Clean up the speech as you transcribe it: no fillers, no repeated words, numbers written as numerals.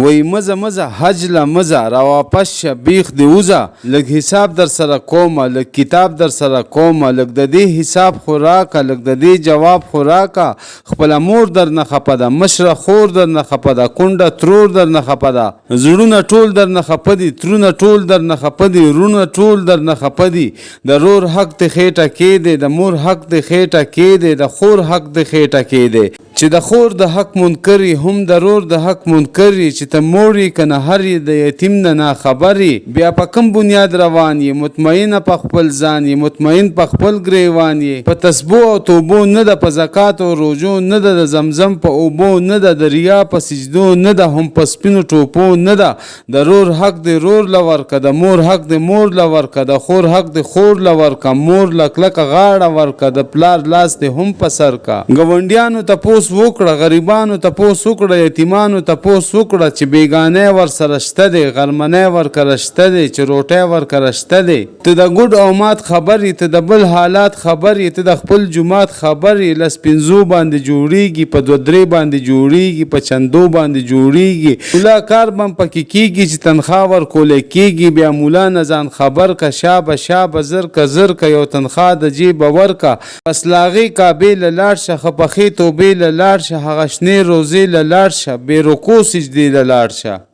وی مزه حج لا مزه را واپس شه بیخ دی وزه لږ حساب در سره کومه لږ کتاب در سره کومه لږ د دې حساب خو راکه لږ د دې جواب خو راکه خپله مور در نه خفه ده مشره خور در نه خفه ده کونډه ترور در نه خفه ده زړونه ټول در نه خفه دي ترونه ټول در نه خفه دي رونه ټول در نه خفه دي د رور حق د خېټه کې دی د مور حق د خېټه کې دی د خور حق د خېټه کې دی چې د خور د حق منکري هم د رور د حق منکري چې ته موړي کنه هر د یتیم نه خبري بیا په کوم بنیاد روان یې مطمئنه په خپل ځان یې مطمئن په خپل ګریوان یې په تسبو او توبو نه د په زکات او روزو نه د زمزم په اوبو نه د ریا په سجدو نه د هم په سپینو ټوپو نه د رور حق د رور لورکه د مور حق د مور لورکه د خور حق د خور لورکه مور لکلکه غاړه ورکه د پلار لاس د هم په سر کا ګوندیانو ته وکړه غریبانو ته پوس وکړه یتیمانو ته پوس وکړه چې بیګانه ور سره شته دی غرمنه ور کړه شته دی چې روټه ور کړه شته دی ته د ګډ او مات خبرې ته د بل حالات خبرې ته د خپل جماعت خبرې لس پنځو باندې جوړیږي په دو درې باندې جوړیږي په چندو باندې جوړیږي مولا کار بم پکې کیږي چې تنخواه ور کولې کیږي بیا مولا نه ځان خبر کا شابه زر کا یو تنخواه د جیب ورکا پس لاغي کابل لاړ شه خپخې توبې لاړ شه هغه شنې روزې لاړ شه بې رکوع سجدې لاړ شه